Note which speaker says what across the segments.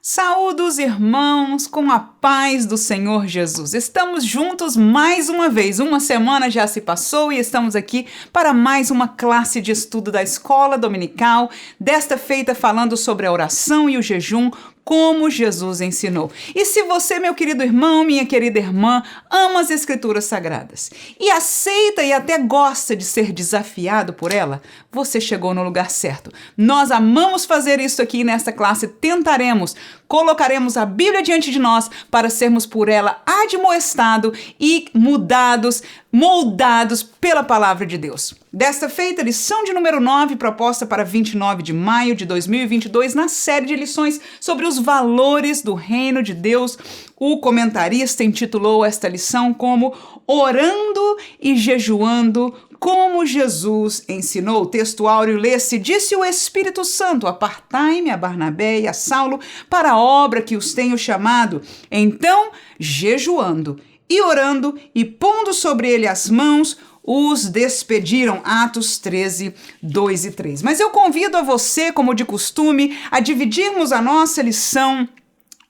Speaker 1: Saúdos, irmãos, com a paz do Senhor Jesus. Estamos juntos mais uma vez. Uma semana já se passou e estamos aqui para mais uma classe de estudo da Escola Dominical, desta feita falando sobre a oração e o jejum, como Jesus ensinou. E se você, meu querido irmão, minha querida irmã, ama as Escrituras Sagradas e aceita e até gosta de ser desafiado por ela, você chegou no lugar certo. Nós amamos fazer isso aqui nesta classe, colocaremos a Bíblia diante de nós para sermos por ela admoestados e mudados, moldados pela palavra de Deus. Desta feita, lição de número 9, proposta para 29 de maio de 2022, na série de lições sobre os valores do reino de Deus. O comentarista intitulou esta lição como Orando e Jejuando como Jesus ensinou. O texto áureo lê-se: disse o Espírito Santo, apartai-me a Barnabé e a Saulo para a obra que os tenho chamado. Então, jejuando e orando e pondo sobre ele as mãos, os despediram. Atos 13, 2 e 3. Mas eu convido a você, como de costume, a dividirmos a nossa lição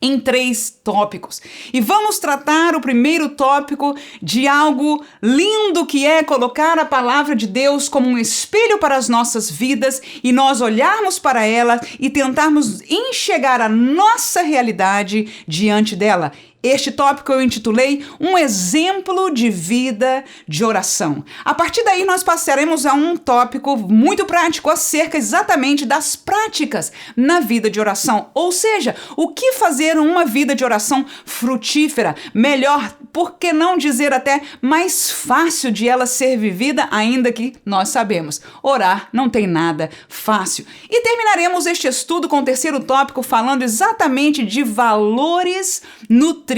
Speaker 1: em 3 tópicos. E vamos tratar o primeiro tópico de algo lindo, que é colocar a palavra de Deus como um espelho para as nossas vidas e nós olharmos para ela e tentarmos enxergar a nossa realidade diante dela. Este tópico eu intitulei Um Exemplo de Vida de Oração. A partir daí nós passaremos a um tópico muito prático acerca exatamente das práticas na vida de oração. Ou seja, o que fazer uma vida de oração frutífera, melhor, por que não dizer até mais fácil de ela ser vivida, ainda que nós sabemos, orar não tem nada fácil. E terminaremos este estudo com o terceiro tópico falando exatamente de valores nutridos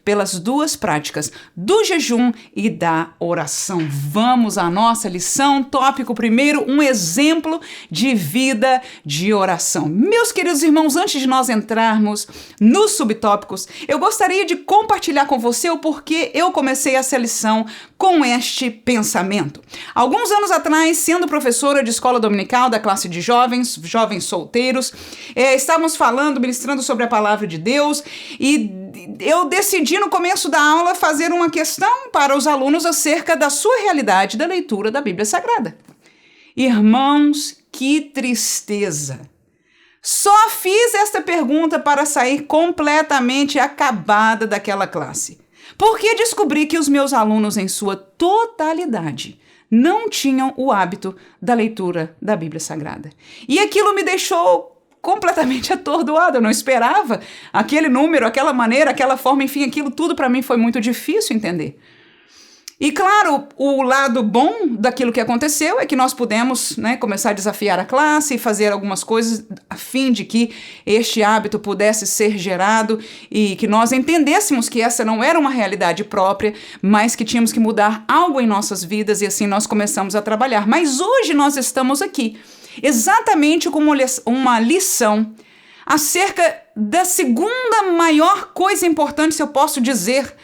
Speaker 1: pelas 2 práticas, do jejum e da oração. Vamos à nossa lição. Tópico primeiro, um exemplo de vida de oração. Meus queridos irmãos, antes de nós entrarmos nos subtópicos, eu gostaria de compartilhar com você o porquê eu comecei essa lição com este pensamento. Alguns anos atrás, sendo professora de escola dominical da classe de jovens solteiros, estávamos ministrando sobre a palavra de Deus e eu decidi no começo da aula fazer uma questão para os alunos acerca da sua realidade da leitura da Bíblia Sagrada. Irmãos, que tristeza! Só fiz esta pergunta para sair completamente acabada daquela classe, porque descobri que os meus alunos, em sua totalidade, não tinham o hábito da leitura da Bíblia Sagrada. E aquilo me deixou completamente atordoada. Eu não esperava aquele número, aquela maneira, aquela forma, enfim, aquilo tudo para mim foi muito difícil entender. E claro, o lado bom daquilo que aconteceu é que nós pudemos, começar a desafiar a classe e fazer algumas coisas a fim de que este hábito pudesse ser gerado e que nós entendêssemos que essa não era uma realidade própria, mas que tínhamos que mudar algo em nossas vidas, e assim nós começamos a trabalhar. Mas hoje nós estamos aqui exatamente como uma lição acerca da segunda maior coisa importante, se eu posso dizer,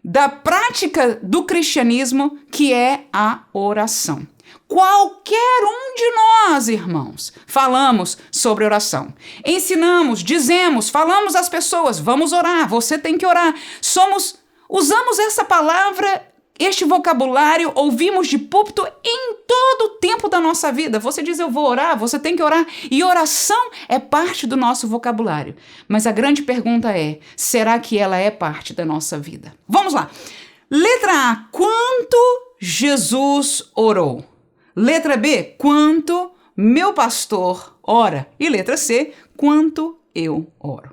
Speaker 1: da prática do cristianismo, que é a oração. Qualquer um de nós, irmãos, falamos sobre oração. Ensinamos, dizemos, falamos às pessoas, vamos orar, você tem que orar. Usamos essa palavra, este vocabulário, ouvimos de púlpito em todo o tempo da nossa vida. Você diz, eu vou orar, você tem que orar. E oração é parte do nosso vocabulário. Mas a grande pergunta é, será que ela é parte da nossa vida? Vamos lá. Letra A, quanto Jesus orou? Letra B, quanto meu pastor ora? E letra C, quanto eu oro?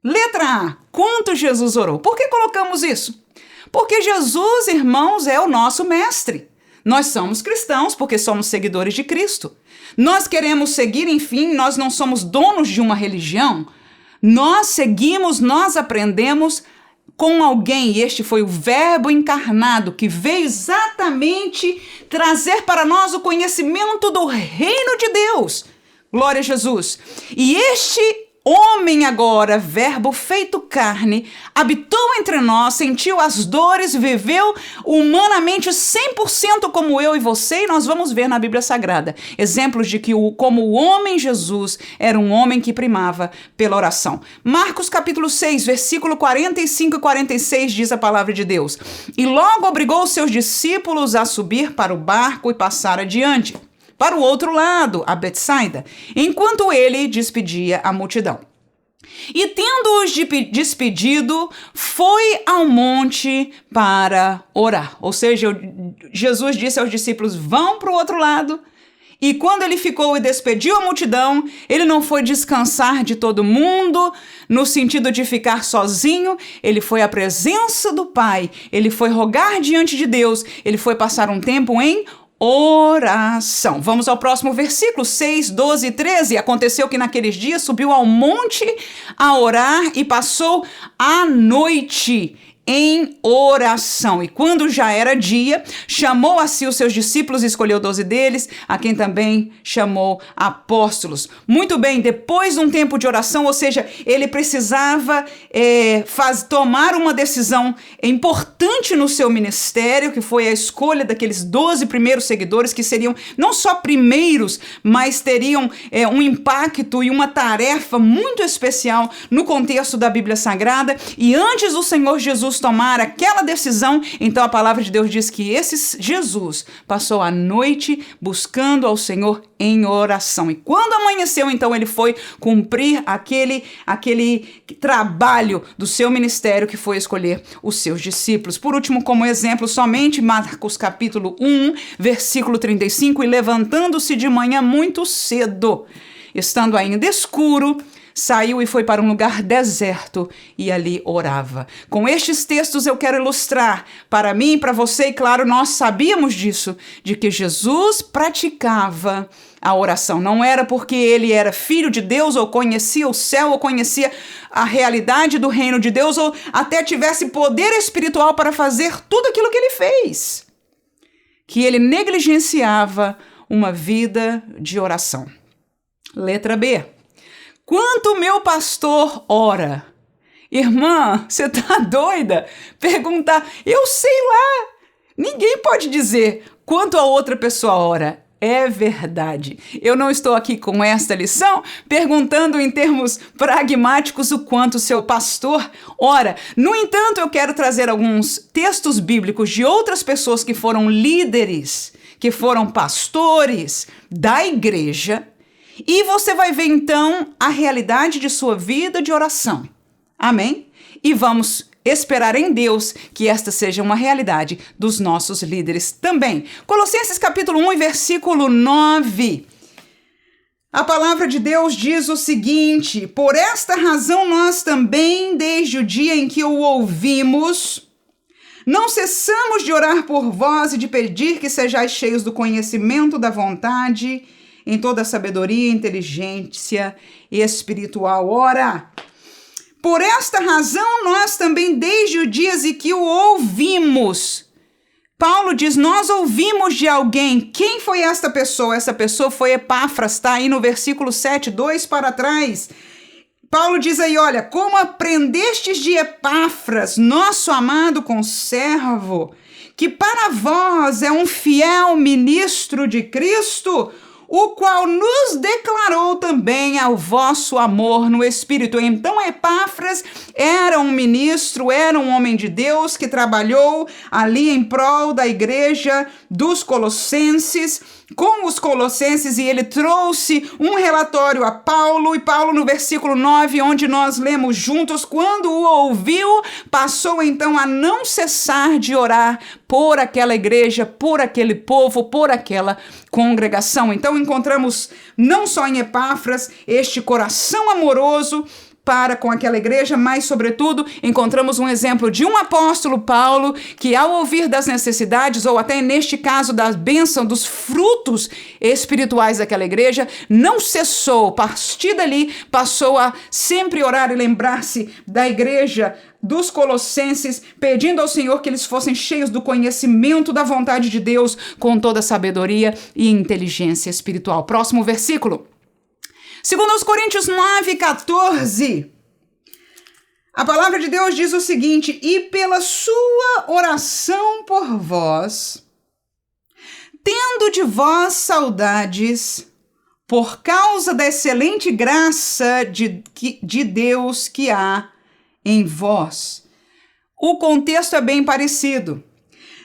Speaker 1: Letra A, quanto Jesus orou? Por que colocamos isso? Porque Jesus, irmãos, é o nosso mestre. Nós somos cristãos porque somos seguidores de Cristo. Nós queremos seguir, enfim, nós não somos donos de uma religião. Nós seguimos, nós aprendemos com alguém, e este foi o Verbo encarnado, que veio exatamente trazer para nós o conhecimento do reino de Deus. Glória a Jesus. E este homem agora, verbo feito carne, habitou entre nós, sentiu as dores, viveu humanamente 100% como eu e você, e nós vamos ver na Bíblia Sagrada exemplos de que como o homem Jesus era um homem que primava pela oração. Marcos capítulo 6, versículo 45 e 46 diz a palavra de Deus: E logo obrigou os seus discípulos a subir para o barco e passar adiante, para o outro lado, a Betsaida, enquanto ele despedia a multidão. E tendo-os despedido, foi ao monte para orar. Ou seja, Jesus disse aos discípulos: vão para o outro lado. E quando ele ficou e despediu a multidão, ele não foi descansar de todo mundo, no sentido de ficar sozinho, ele foi à presença do Pai, ele foi rogar diante de Deus, ele foi passar um tempo em oração. Vamos ao próximo versículo, 6, 12 e 13. Aconteceu que naqueles dias subiu ao monte a orar e passou a noite em oração. E quando já era dia, chamou a si os seus discípulos e escolheu 12 deles, a quem também chamou apóstolos. Muito bem, depois de um tempo de oração, ou seja, ele precisava tomar uma decisão importante no seu ministério, que foi a escolha daqueles 12 primeiros seguidores, que seriam não só primeiros, mas teriam um impacto e uma tarefa muito especial no contexto da Bíblia Sagrada. E antes do Senhor Jesus tomar aquela decisão, então a palavra de Deus diz que esse Jesus passou a noite buscando ao Senhor em oração. E quando amanheceu, então ele foi cumprir aquele trabalho do seu ministério, que foi escolher os seus discípulos. Por último, como exemplo, somente Marcos capítulo 1, versículo 35, e levantando-se de manhã muito cedo, estando ainda escuro, saiu e foi para um lugar deserto e ali orava. Com estes textos eu quero ilustrar para mim e para você, e claro, nós sabíamos disso, de que Jesus praticava a oração. Não era porque ele era filho de Deus, ou conhecia o céu, ou conhecia a realidade do reino de Deus, ou até tivesse poder espiritual para fazer tudo aquilo que ele fez, que ele negligenciava uma vida de oração. Letra B. Quanto o meu pastor ora? Irmã, você tá doida? Perguntar, eu sei lá. Ninguém pode dizer quanto a outra pessoa ora. É verdade. Eu não estou aqui com esta lição perguntando em termos pragmáticos o quanto seu pastor ora. No entanto, eu quero trazer alguns textos bíblicos de outras pessoas que foram líderes, que foram pastores da igreja, e você vai ver então a realidade de sua vida de oração. Amém? E vamos esperar em Deus que esta seja uma realidade dos nossos líderes também. Colossenses capítulo 1 e versículo 9. A palavra de Deus diz o seguinte: por esta razão nós também, desde o dia em que o ouvimos, não cessamos de orar por vós e de pedir que sejais cheios do conhecimento da vontade, em toda sabedoria, inteligência e espiritual. Ora, por esta razão nós também, desde o dia em que o ouvimos. Paulo diz, nós ouvimos de alguém. Quem foi esta pessoa? Essa pessoa foi Epáfras, está aí no versículo 7, 2 para trás. Paulo diz aí, olha, como aprendestes de Epáfras, nosso amado conservo, que para vós é um fiel ministro de Cristo, o qual nos declarou também ao vosso amor no Espírito. Então Epáfras era um ministro, era um homem de Deus que trabalhou ali em prol da igreja dos Colossenses, com os Colossenses, e ele trouxe um relatório a Paulo, e Paulo no versículo 9, onde nós lemos juntos, quando o ouviu, passou então a não cessar de orar por aquela igreja, por aquele povo, por aquela congregação. Então encontramos não só em Epáfras este coração amoroso para com aquela igreja, mas, sobretudo, encontramos um exemplo de um apóstolo, Paulo, que ao ouvir das necessidades, ou até neste caso da bênção, dos frutos espirituais daquela igreja, não cessou, a partir dali, passou a sempre orar e lembrar-se da igreja dos Colossenses, pedindo ao Senhor que eles fossem cheios do conhecimento da vontade de Deus, com toda sabedoria e inteligência espiritual. Próximo versículo. Segundo aos Coríntios 9:14, a palavra de Deus diz o seguinte: e pela sua oração por vós, tendo de vós saudades, por causa da excelente graça de Deus que há em vós. O contexto é bem parecido.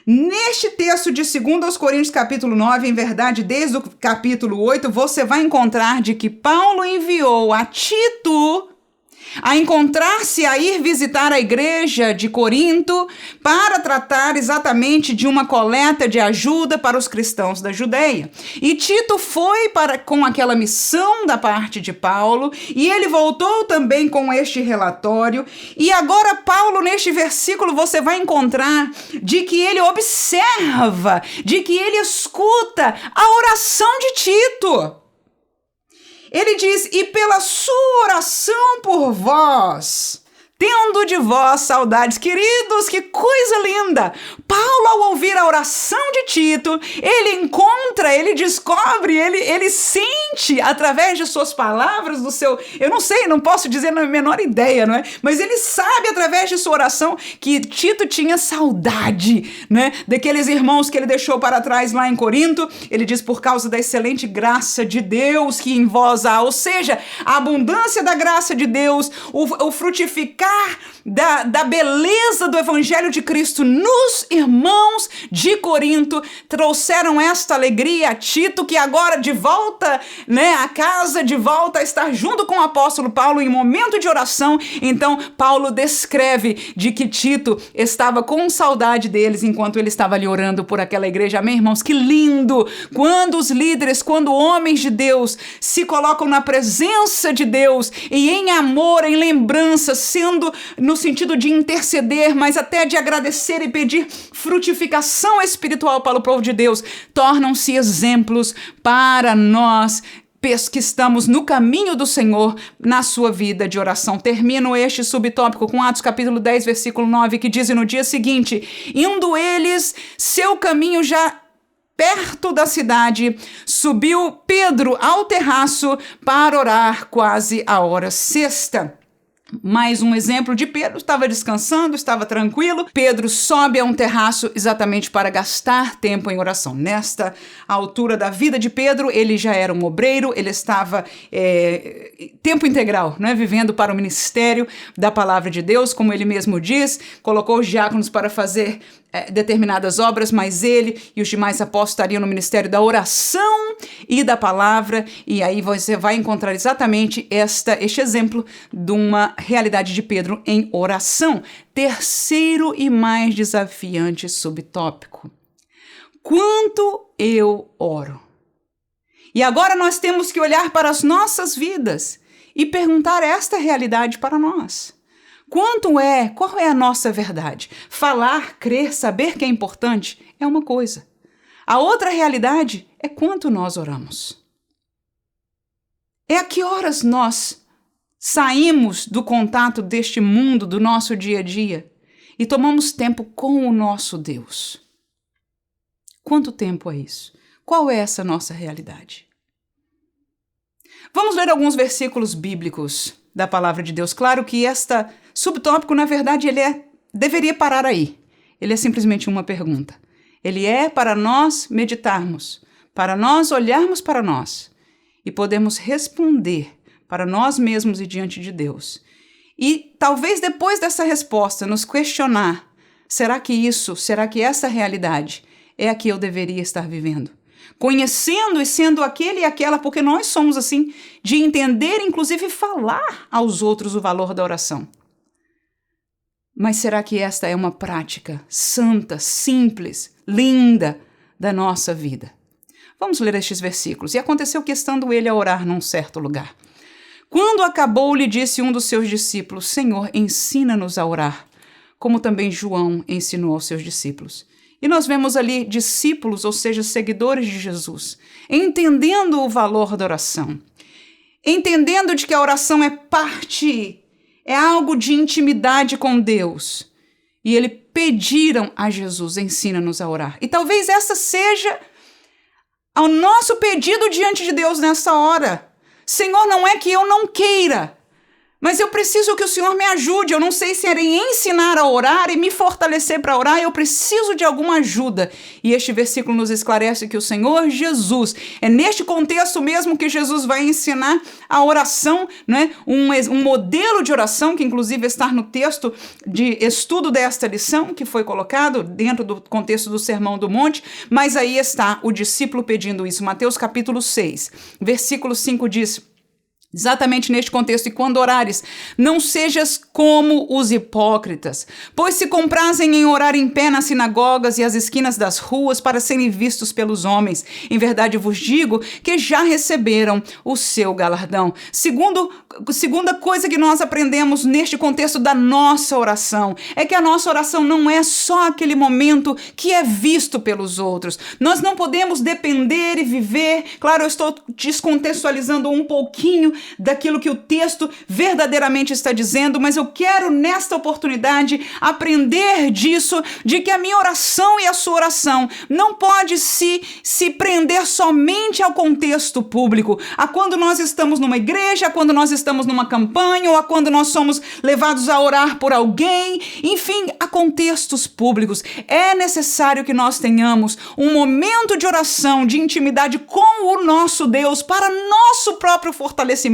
Speaker 1: Neste texto de 2 aos Coríntios capítulo 9, em verdade, desde o capítulo 8, você vai encontrar de que Paulo enviou a Tito a encontrar-se, a ir visitar a igreja de Corinto para tratar exatamente de uma coleta de ajuda para os cristãos da Judeia. E Tito foi com aquela missão da parte de Paulo, e ele voltou também com este relatório. E agora Paulo, neste versículo, você vai encontrar de que ele observa, de que ele escuta a oração de Tito. Ele diz: e pela sua oração por vós, tendo de vós saudades. Queridos, que coisa linda! Paulo, ao ouvir a oração de Tito, ele encontra, ele descobre, ele sente através de suas palavras, do seu... Eu não sei, não posso dizer na menor ideia, não é? Mas ele sabe através de sua oração que Tito tinha saudade, né? Daqueles irmãos que ele deixou para trás lá em Corinto. Ele diz: por causa da excelente graça de Deus que em vós há. Ou seja, a abundância da graça de Deus, o frutificar da beleza do Evangelho de Cristo nos irmãos de Corinto trouxeram esta alegria a Tito, que agora de volta, né, a casa, de volta a estar junto com o apóstolo Paulo em momento de oração. Então Paulo descreve de que Tito estava com saudade deles enquanto ele estava ali orando por aquela igreja. Amém, irmãos? Que lindo! Quando os líderes, quando homens de Deus se colocam na presença de Deus e em amor, em lembrança, sendo no sentido de interceder, mas até de agradecer e pedir frutificação espiritual para o povo de Deus, tornam-se exemplos para nós que estamos no caminho do Senhor na sua vida de oração. Termino este subtópico com Atos capítulo 10, versículo 9, que diz: no dia seguinte, indo eles seu caminho já perto da cidade, subiu Pedro ao terraço para orar quase a hora sexta. Mais um exemplo de Pedro: estava descansando, estava tranquilo. Pedro sobe a um terraço exatamente para gastar tempo em oração. Nesta altura da vida de Pedro, ele já era um obreiro, ele estava tempo integral, né, vivendo para o ministério da palavra de Deus, como ele mesmo diz, colocou os diáconos para fazer determinadas obras, mas ele e os demais apóstolos estariam no ministério da oração e da palavra. E aí você vai encontrar exatamente este exemplo de uma realidade de Pedro em oração. Terceiro e mais desafiante subtópico: quanto eu oro. E agora nós temos que olhar para as nossas vidas e perguntar esta realidade para nós. Qual é a nossa verdade? Falar, crer, saber que é importante é uma coisa. A outra realidade é quanto nós oramos. É a que horas nós saímos do contato deste mundo, do nosso dia a dia, e tomamos tempo com o nosso Deus. Quanto tempo é isso? Qual é essa nossa realidade? Vamos ler alguns versículos bíblicos da palavra de Deus. Claro que este subtópico, na verdade, deveria parar aí. Ele é simplesmente uma pergunta. Ele é para nós meditarmos, para nós olharmos para nós e podermos responder para nós mesmos e diante de Deus. E talvez depois dessa resposta nos questionar: será que essa realidade é a que eu deveria estar vivendo? Conhecendo e sendo aquele e aquela, porque nós somos assim, de entender, inclusive falar aos outros o valor da oração. Mas será que esta é uma prática santa, simples, linda da nossa vida? Vamos ler estes versículos. E aconteceu que, estando ele a orar num certo lugar, quando acabou, lhe disse um dos seus discípulos: Senhor, ensina-nos a orar, como também João ensinou aos seus discípulos. E nós vemos ali discípulos, ou seja, seguidores de Jesus, entendendo o valor da oração, entendendo de que a oração é algo de intimidade com Deus. E eles pediram a Jesus: ensina-nos a orar. E talvez essa seja o nosso pedido diante de Deus nessa hora. Senhor, não é que eu não queira, mas eu preciso que o Senhor me ajude. Eu não sei se era em ensinar a orar e me fortalecer para orar. Eu preciso de alguma ajuda. E este versículo nos esclarece que o Senhor Jesus, é neste contexto mesmo que Jesus vai ensinar a oração, né? Um modelo de oração que inclusive está no texto de estudo desta lição, que foi colocado dentro do contexto do Sermão do Monte. Mas aí está o discípulo pedindo isso. Mateus capítulo 6, versículo 5 diz... Exatamente neste contexto, e quando orares, não sejas como os hipócritas, pois se comprazem em orar em pé nas sinagogas e às esquinas das ruas para serem vistos pelos homens. Em verdade vos digo que já receberam o seu galardão. Segunda coisa que nós aprendemos neste contexto da nossa oração é que a nossa oração não é só aquele momento que é visto pelos outros. Nós não podemos depender e viver, claro, eu estou descontextualizando um pouquinho daquilo que o texto verdadeiramente está dizendo, mas eu quero nesta oportunidade aprender disso, de que a minha oração e a sua oração não pode se prender somente ao contexto público, a quando nós estamos numa igreja, a quando nós estamos numa campanha, ou a quando nós somos levados a orar por alguém, enfim, a contextos públicos. É necessário que nós tenhamos um momento de oração, de intimidade com o nosso Deus, para nosso próprio fortalecimento,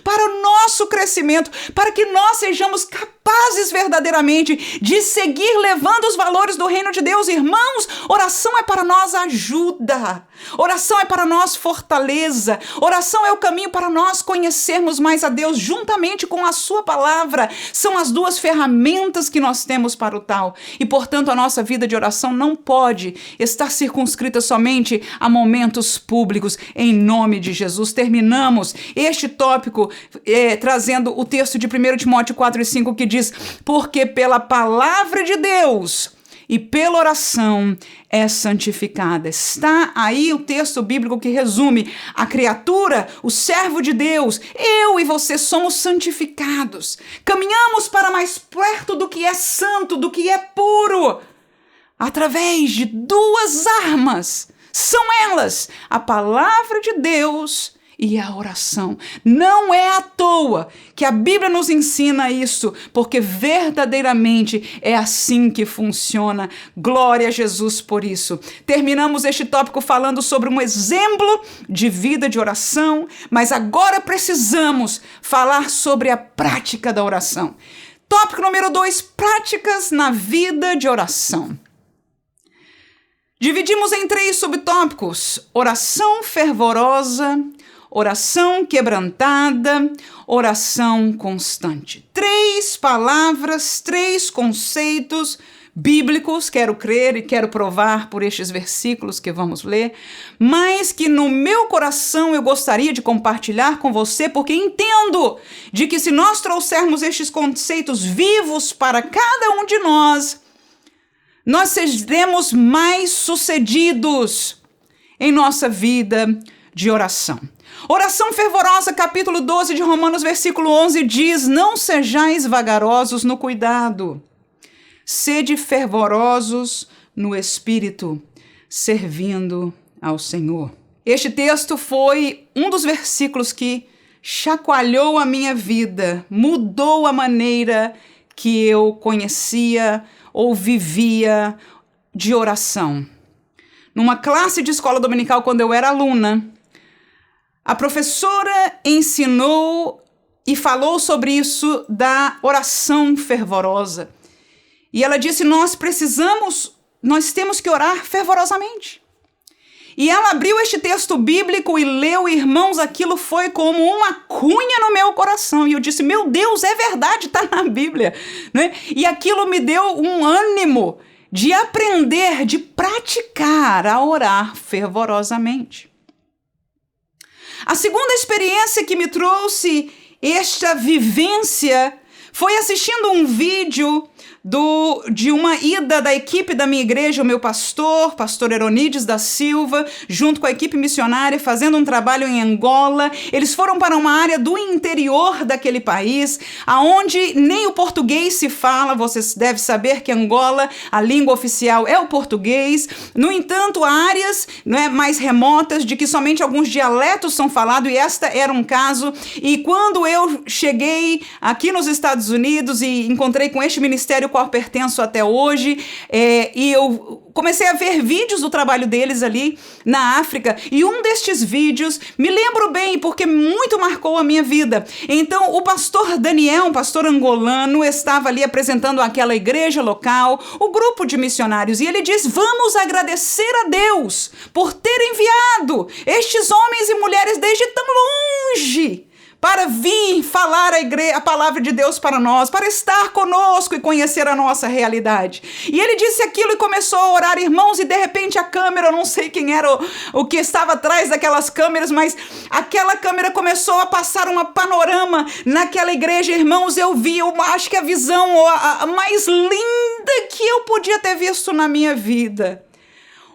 Speaker 1: para o nosso crescimento, para que nós sejamos capazes verdadeiramente de seguir levando os valores do reino de Deus. Irmãos, oração é para nós ajuda, oração é para nós fortaleza, oração é o caminho para nós conhecermos mais a Deus juntamente com a sua palavra. São as duas ferramentas que nós temos para o tal. E, portanto, a nossa vida de oração não pode estar circunscrita somente a momentos públicos. Em nome de Jesus, terminamos este tópico trazendo o texto de 1 Timóteo 4:5 que diz: porque pela palavra de Deus e pela oração é santificada. Está aí o texto bíblico que resume: a criatura, o servo de Deus, eu e você somos santificados. Caminhamos para mais perto do que é santo, do que é puro, através de duas armas. São elas a palavra de Deus e a oração. Não é à toa que a Bíblia nos ensina isso, porque verdadeiramente é assim que funciona. Glória a Jesus por isso. Terminamos este tópico falando sobre um exemplo de vida de oração, mas agora precisamos falar sobre a prática da oração. Tópico número 2, práticas na vida de oração. Dividimos em 3 subtópicos: oração fervorosa, oração quebrantada, oração constante. 3 palavras, 3 conceitos bíblicos, quero crer e quero provar por estes versículos que vamos ler, mas que no meu coração eu gostaria de compartilhar com você, porque entendo de que se nós trouxermos estes conceitos vivos para cada um de nós seremos mais sucedidos em nossa vida de oração. Oração fervorosa, capítulo 12 de Romanos, versículo 11, diz: não sejais vagarosos no cuidado, sede fervorosos no espírito, servindo ao Senhor. Este texto foi um dos versículos que chacoalhou a minha vida, mudou a maneira que eu conhecia ou vivia de oração. Numa classe de escola dominical, quando eu era aluna, a professora ensinou e falou sobre isso da oração fervorosa. E ela disse: nós temos que orar fervorosamente. E ela abriu este texto bíblico e leu, irmãos, aquilo foi como uma cunha no meu coração. E eu disse: meu Deus, é verdade, está na Bíblia, né? E aquilo me deu um ânimo de aprender, de praticar a orar fervorosamente. A segunda experiência que me trouxe esta vivência foi assistindo um vídeo de uma ida da equipe da minha igreja, o meu pastor Eronides da Silva, junto com a equipe missionária, fazendo um trabalho em Angola. Eles foram para uma área do interior daquele país, aonde nem o português se fala. Vocês devem saber que Angola, a língua oficial é o português. No entanto, há áreas, mais remotas, de que somente alguns dialetos são falados, e esta era um caso. E quando eu cheguei aqui nos Estados Unidos e encontrei com este ministério qual pertenço até hoje, e eu comecei a ver vídeos do trabalho deles ali na África, e um destes vídeos me lembro bem porque muito marcou a minha vida. Então o pastor Daniel, um pastor angolano, estava ali apresentando aquela igreja local, o grupo de missionários, e ele diz: vamos agradecer a Deus por ter enviado estes homens e mulheres desde tão longe para vir falar a palavra de Deus para nós, para estar conosco e conhecer a nossa realidade. E ele disse aquilo e começou a orar, irmãos, e de repente a câmera, eu não sei quem era o que estava atrás daquelas câmeras, mas aquela câmera começou a passar uma panorama naquela igreja, irmãos. Eu vi, eu acho que a visão a mais linda que eu podia ter visto na minha vida.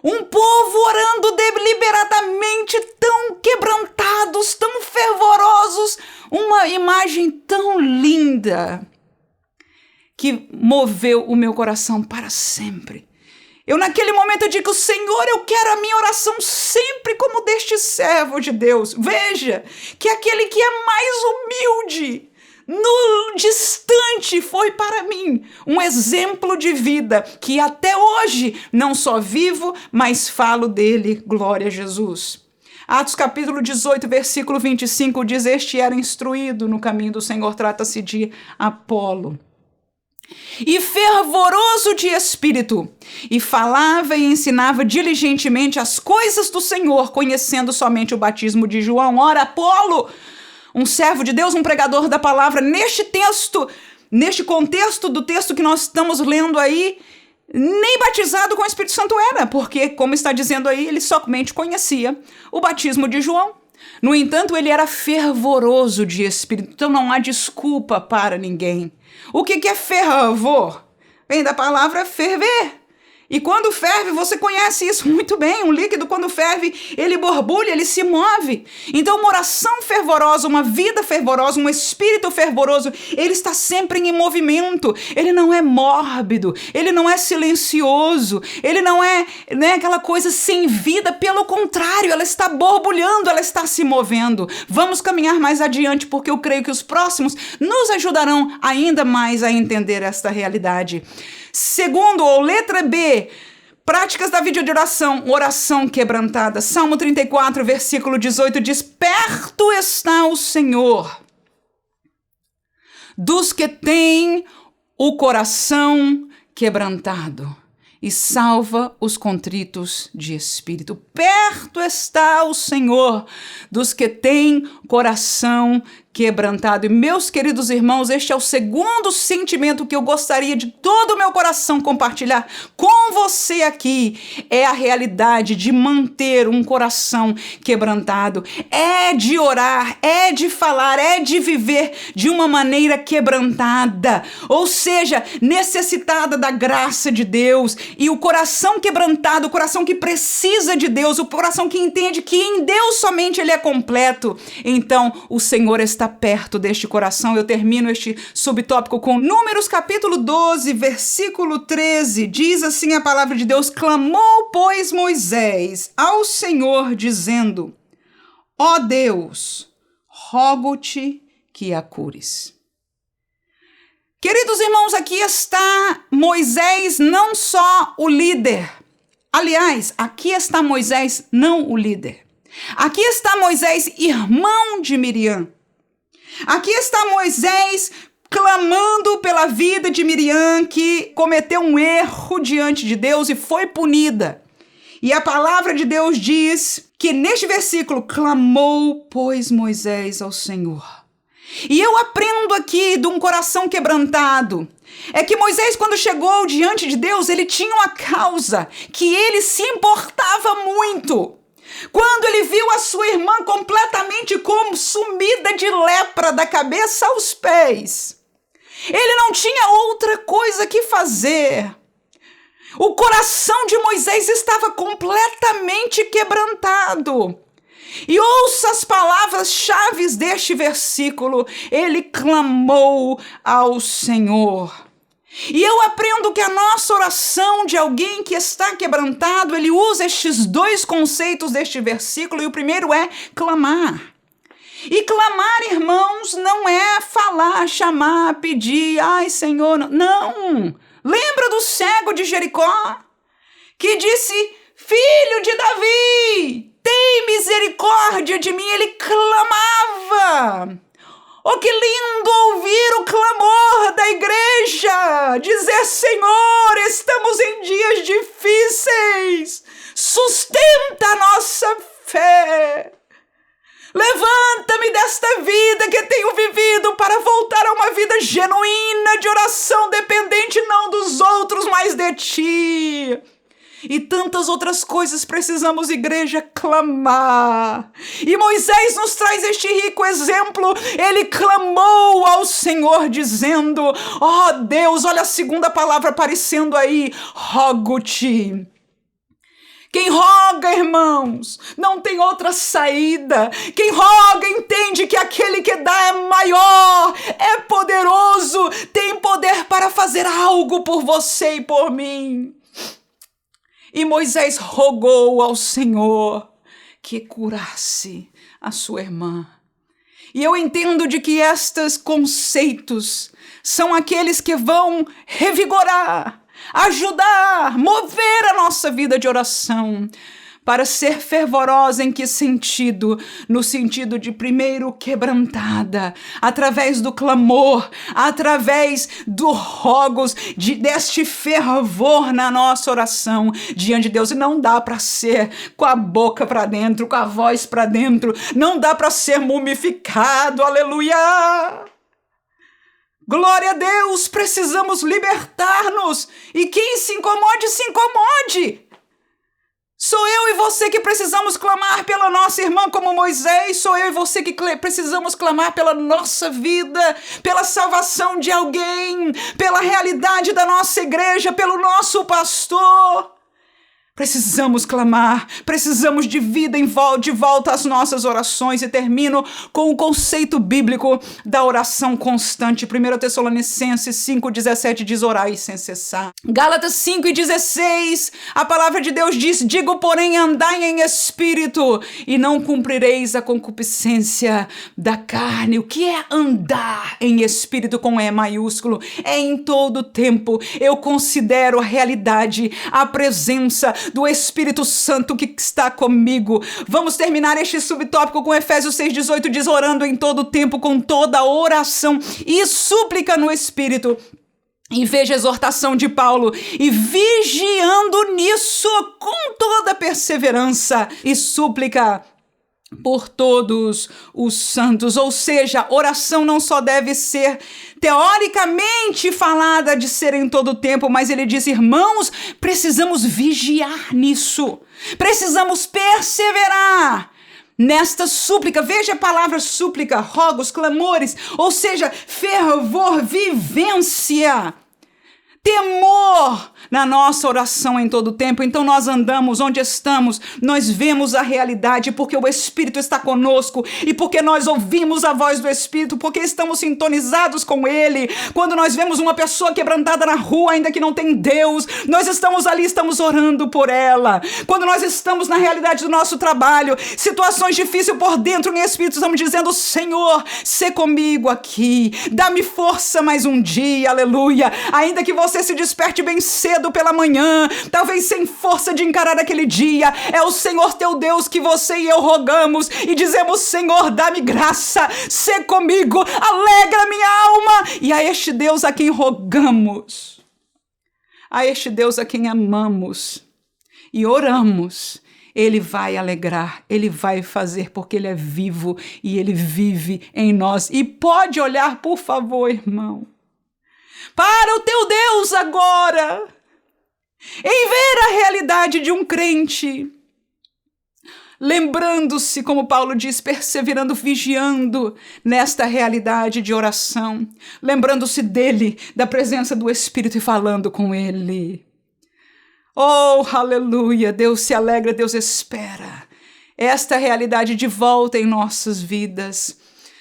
Speaker 1: Um povo orando deliberadamente, tão quebrantados, tão fervorosos. Uma imagem tão linda que moveu o meu coração para sempre. Eu naquele momento eu digo: Senhor, eu quero a minha oração sempre como deste servo de Deus. Veja que aquele que é mais humilde, no distante, foi para mim um exemplo de vida que até hoje não só vivo, mas falo dele. Glória a Jesus. Atos capítulo 18, versículo 25 diz: este era instruído no caminho do Senhor, trata-se de Apolo, e fervoroso de espírito, e falava e ensinava diligentemente as coisas do Senhor, conhecendo somente o batismo de João. Ora, Apolo, um servo de Deus, um pregador da palavra, neste texto, neste contexto do texto que nós estamos lendo aí, nem batizado com o Espírito Santo era, porque, como está dizendo aí, ele somente conhecia o batismo de João. No entanto, ele era fervoroso de espírito, então não há desculpa para ninguém. O que é fervor? Vem da palavra ferver. E quando ferve, você conhece isso muito bem, um líquido quando ferve, ele borbulha, ele se move. Então uma oração fervorosa, uma vida fervorosa, um espírito fervoroso, ele está sempre em movimento, ele não é mórbido, ele não é silencioso, ele não é, aquela coisa sem vida, pelo contrário, ela está borbulhando, ela está se movendo. Vamos caminhar mais adiante, porque eu creio que os próximos nos ajudarão ainda mais a entender esta realidade. Segundo, ou letra B, práticas da vida de oração quebrantada. Salmo 34, versículo 18 diz: perto está o Senhor dos que têm o coração quebrantado e salva os contritos de espírito. Perto está o Senhor dos que têm coração quebrantado. E meus queridos irmãos, este é o segundo sentimento que eu gostaria de todo o meu coração compartilhar com você aqui. É a realidade de manter um coração quebrantado. É de orar, é de falar, é de viver de uma maneira quebrantada. Ou seja, necessitada da graça de Deus. E o coração quebrantado, o coração que precisa de Deus, o coração que entende que em Deus somente ele é completo. Então, o Senhor está perto deste coração. Eu termino este subtópico com Números capítulo 12, versículo 13. Diz assim a palavra de Deus: clamou, pois, Moisés ao Senhor, dizendo: ó Deus, rogo-te que a cures. Queridos irmãos, aqui está Moisés, não só o líder. Aliás, aqui está Moisés, não o líder. Aqui está Moisés, irmão de Miriam. Aqui está Moisés clamando pela vida de Miriam, que cometeu um erro diante de Deus e foi punida. E a palavra de Deus diz que neste versículo, clamou, pois, Moisés ao Senhor. E eu aprendo aqui de um coração quebrantado, é que Moisés, quando chegou diante de Deus, ele tinha uma causa que ele se importava muito. Quando ele viu a sua irmã completamente consumida de lepra da cabeça aos pés, Ele não tinha outra coisa que fazer. O coração de Moisés estava completamente quebrantado. E ouça as palavras-chave deste versículo. Ele clamou ao Senhor. E eu aprendo que a nossa oração de alguém que está quebrantado, ele usa estes dois conceitos deste versículo, e o primeiro é clamar. E clamar, irmãos, não é falar, chamar, pedir, ai Senhor, não. Lembra do cego de Jericó? Que disse, filho de Davi, tem misericórdia de mim. Ele clamava. Oh, que lindo ouvir o clamor da igreja, dizer, Senhor, estamos em dias difíceis, sustenta a nossa fé. Levanta-me desta vida que tenho vivido para voltar a uma vida genuína de oração dependente não dos outros, mas de Ti. E tantas outras coisas precisamos, igreja, clamar. E Moisés nos traz este rico exemplo. Ele clamou ao Senhor dizendo, ó Deus, olha a segunda palavra aparecendo aí, rogo-te. Quem roga, irmãos, não tem outra saída. Quem roga entende que aquele que dá é maior, é poderoso, tem poder para fazer algo por você e por mim. E Moisés rogou ao Senhor que curasse a sua irmã. E eu entendo de que estes conceitos são aqueles que vão revigorar, ajudar, mover a nossa vida de oração para ser fervorosa. Em que sentido? No sentido de, primeiro, quebrantada, através do clamor, através do rogos, deste fervor na nossa oração diante de Deus. E não dá para ser com a boca para dentro, com a voz para dentro, não dá para ser mumificado, aleluia! Glória a Deus, precisamos libertar-nos. E quem se incomode, se incomode. Sou eu e você que precisamos clamar pela nossa irmã como Moisés. Sou eu e você que precisamos clamar pela nossa vida, pela salvação de alguém, pela realidade da nossa igreja, pelo nosso pastor. Precisamos clamar, precisamos de vida de volta às nossas orações. E termino com o conceito bíblico da oração constante. 1 Tessalonicenses 5,17 diz, orai sem cessar. Gálatas 5,16, a palavra de Deus diz, digo, porém, andai em espírito e não cumprireis a concupiscência da carne. O que é andar em espírito com E maiúsculo? É em todo tempo. Eu considero a realidade, a presença do Espírito Santo que está comigo. Vamos terminar este subtópico com Efésios 6,18, diz, orando em todo tempo, com toda oração e súplica no Espírito. E veja a exortação de Paulo, e vigiando nisso com toda perseverança e súplica por todos os santos. Ou seja, oração não só deve ser teoricamente falada de ser em todo tempo, mas ele diz, irmãos, precisamos vigiar nisso, precisamos perseverar nesta súplica. Veja a palavra súplica, rogos, clamores, ou seja, fervor, vivência, temor na nossa oração em todo tempo. Então nós andamos onde estamos, nós vemos a realidade porque o Espírito está conosco e porque nós ouvimos a voz do Espírito, porque estamos sintonizados com Ele. Quando nós vemos uma pessoa quebrantada na rua, ainda que não tem Deus, nós estamos ali, estamos orando por ela. Quando nós estamos na realidade do nosso trabalho, situações difíceis por dentro, em Espírito, estamos dizendo, Senhor, sê comigo aqui, dá-me força mais um dia, aleluia. Ainda que você se desperte bem cedo pela manhã, talvez sem força de encarar aquele dia, é o Senhor teu Deus que você e eu rogamos e dizemos, Senhor, dá-me graça, sê comigo, alegra minha alma. E a este Deus a quem rogamos, a este Deus a quem amamos e oramos, Ele vai alegrar, Ele vai fazer, porque Ele é vivo e Ele vive em nós. E pode olhar, por favor, irmão, para o teu Deus agora, em ver a realidade de um crente lembrando-se, como Paulo diz, perseverando, vigiando nesta realidade de oração, lembrando-se dele, da presença do Espírito e falando com ele. Oh, aleluia! Deus se alegra, Deus espera esta realidade de volta em nossas vidas.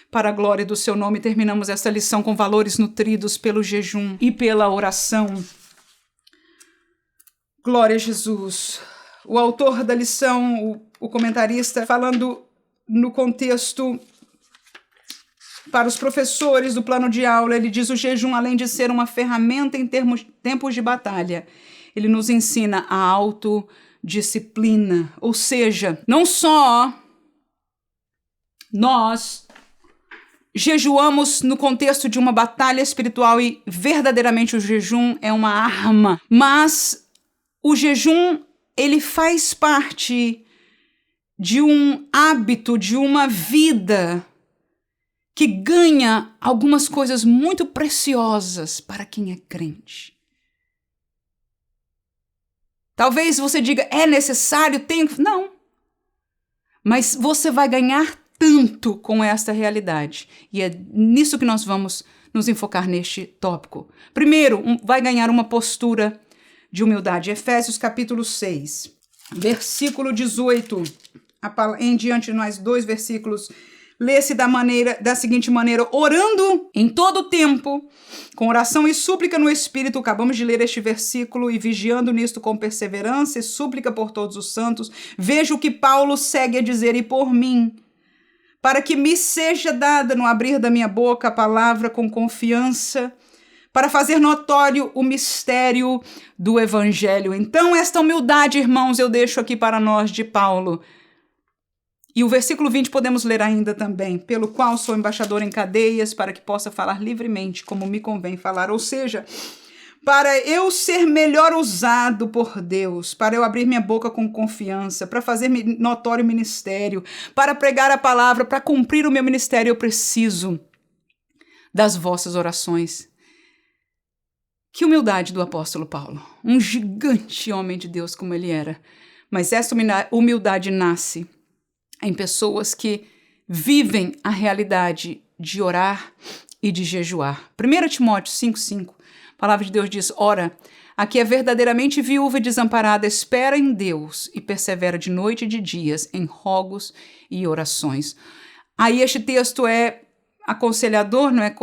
Speaker 1: Para a glória do seu nome, terminamos esta lição com valores nutridos pelo jejum e pela oração. Glória a Jesus. O autor da lição, o comentarista, falando no contexto para os professores do plano de aula, ele diz: o jejum, além de ser uma ferramenta em tempos de batalha, ele nos ensina a autodisciplina. Ou seja, não só nós jejuamos no contexto de uma batalha espiritual e verdadeiramente o jejum é uma arma, mas o jejum, ele faz parte de um hábito, de uma vida que ganha algumas coisas muito preciosas para quem é crente. Talvez você diga, é necessário, tenho... Não. Mas você vai ganhar tanto com esta realidade. E é nisso que nós vamos nos enfocar neste tópico. Primeiro, vai ganhar uma postura de humildade. Efésios capítulo 6, versículo 18. Em diante de nós, 2 versículos. Lê-se da seguinte maneira: orando em todo o tempo, com oração e súplica no Espírito. Acabamos de ler este versículo. E vigiando nisto com perseverança e súplica por todos os santos. Veja o que Paulo segue a dizer: e por mim, para que me seja dada no abrir da minha boca a palavra com confiança, para fazer notório o mistério do Evangelho. Então, esta humildade, irmãos, eu deixo aqui para nós de Paulo. E o versículo 20 podemos ler ainda também: pelo qual sou embaixador em cadeias, para que possa falar livremente, como me convém falar. Ou seja, para eu ser melhor usado por Deus, para eu abrir minha boca com confiança, para fazer notório o ministério, para pregar a palavra, para cumprir o meu ministério, eu preciso das vossas orações. Que humildade do apóstolo Paulo, um gigante homem de Deus como ele era. Mas essa humildade nasce em pessoas que vivem a realidade de orar e de jejuar. 1 Timóteo 5,5, a palavra de Deus diz: ora, a que é verdadeiramente viúva e desamparada espera em Deus e persevera de noite e de dias em rogos e orações. Aí este texto é aconselhador, não é,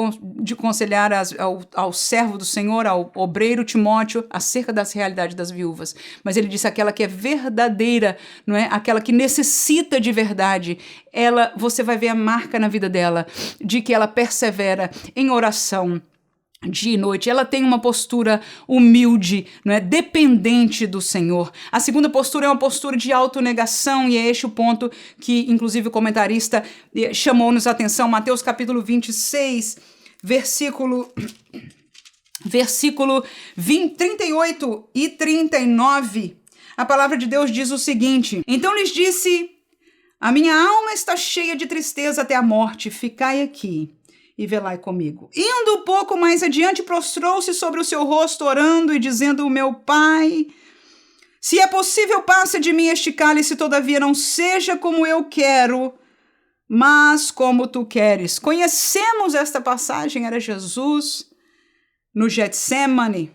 Speaker 1: de aconselhar ao servo do Senhor, ao obreiro Timóteo, acerca das realidades das viúvas. Mas ele disse aquela que é verdadeira, não é? Aquela que necessita de verdade. Você vai ver a marca na vida dela de que ela persevera em oração dia e noite. Ela tem uma postura humilde, não é? Dependente do Senhor. A segunda postura é uma postura de autonegação, e é este o ponto que, inclusive, o comentarista chamou-nos a atenção. Mateus capítulo 26, versículo 38 e 39. A palavra de Deus diz o seguinte: então lhes disse: a minha alma está cheia de tristeza até a morte, ficai aqui e velai comigo. Indo um pouco mais adiante, prostrou-se sobre o seu rosto, orando e dizendo: meu Pai, se é possível, passa de mim este cálice, todavia não seja como eu quero, mas como tu queres. Conhecemos esta passagem, era Jesus no Getsêmani.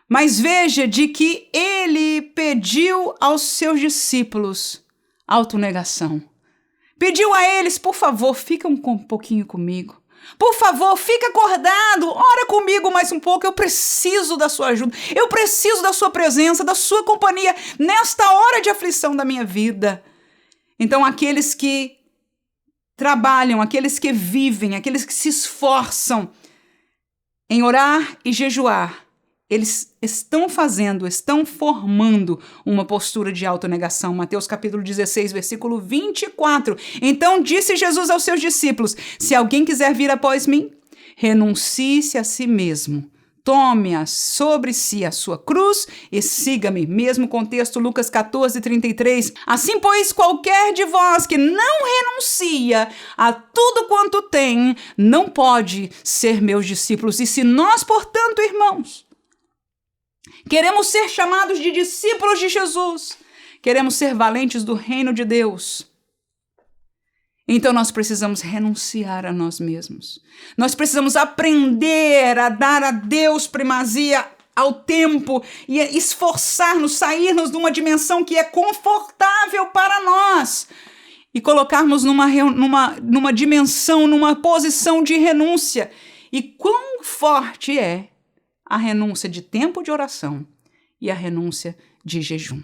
Speaker 1: Mas veja de que ele pediu aos seus discípulos autonegação. Pediu a eles: por favor, fica um pouquinho comigo. Por favor, fica acordado, ora comigo mais um pouco, eu preciso da sua ajuda, eu preciso da sua presença, da sua companhia, nesta hora de aflição da minha vida. Então, aqueles que trabalham, aqueles que vivem, aqueles que se esforçam em orar e jejuar, eles estão formando uma postura de autonegação. Mateus capítulo 16, versículo 24. Então disse Jesus aos seus discípulos: se alguém quiser vir após mim, renuncie-se a si mesmo. Tome sobre si a sua cruz e siga-me. Mesmo contexto, Lucas 14, 33. Assim, pois, qualquer de vós que não renuncia a tudo quanto tem, não pode ser meus discípulos. E se nós, portanto, irmãos, queremos ser chamados de discípulos de Jesus, queremos ser valentes do reino de Deus, então nós precisamos renunciar a nós mesmos. Nós precisamos aprender a dar a Deus primazia ao tempo e esforçar-nos, sairmos de uma dimensão que é confortável para nós e colocarmos numa dimensão, numa posição de renúncia. E quão forte é a renúncia de tempo de oração e a renúncia de jejum.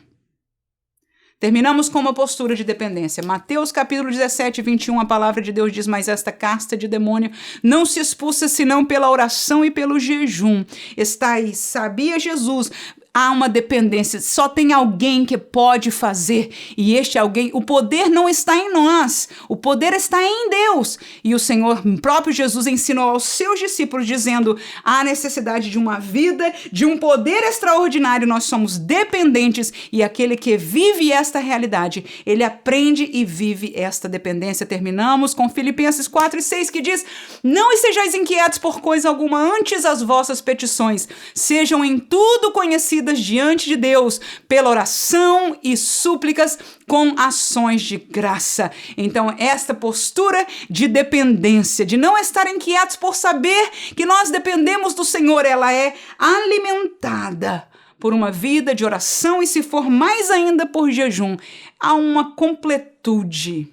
Speaker 1: Terminamos com uma postura de dependência. Mateus capítulo 17, 21, a palavra de Deus diz: mas esta casta de demônio não se expulsa senão pela oração e pelo jejum. Está aí, sabia Jesus? Há uma dependência, só tem alguém que pode fazer, e este alguém, o poder não está em nós, o poder está em Deus. E o Senhor, o próprio Jesus, ensinou aos seus discípulos, dizendo: há necessidade de uma vida, de um poder extraordinário, nós somos dependentes, e aquele que vive esta realidade, ele aprende e vive esta dependência. Terminamos com Filipenses 4:6, que diz: não estejais inquietos por coisa alguma, antes as vossas petições sejam em tudo conhecidas diante de Deus, pela oração e súplicas com ações de graça. Então, esta postura de dependência, de não estar inquietos por saber que nós dependemos do Senhor, ela é alimentada por uma vida de oração e, se for mais ainda, por jejum. Há uma completude.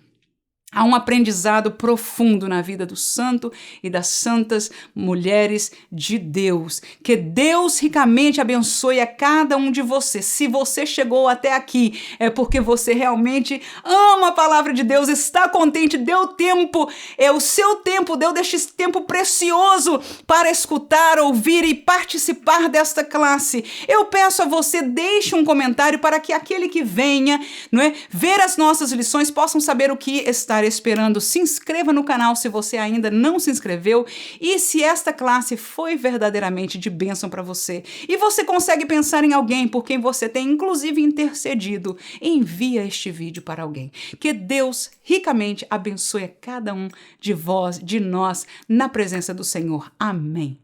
Speaker 1: Há um aprendizado profundo na vida do santo e das santas mulheres de Deus. Que Deus ricamente abençoe a cada um de vocês. Se você chegou até aqui, é porque você realmente ama a palavra de Deus, está contente, deu tempo, é o seu tempo, deu deste tempo precioso para escutar, ouvir e participar desta classe. Eu peço a você, deixe um comentário para que aquele que venha, ver as nossas lições possam saber o que está esperando. Se inscreva no canal se você ainda não se inscreveu, e se esta classe foi verdadeiramente de bênção para você e você consegue pensar em alguém por quem você tem inclusive intercedido, envia este vídeo para alguém. Que Deus ricamente abençoe a cada um de nós na presença do Senhor. Amém.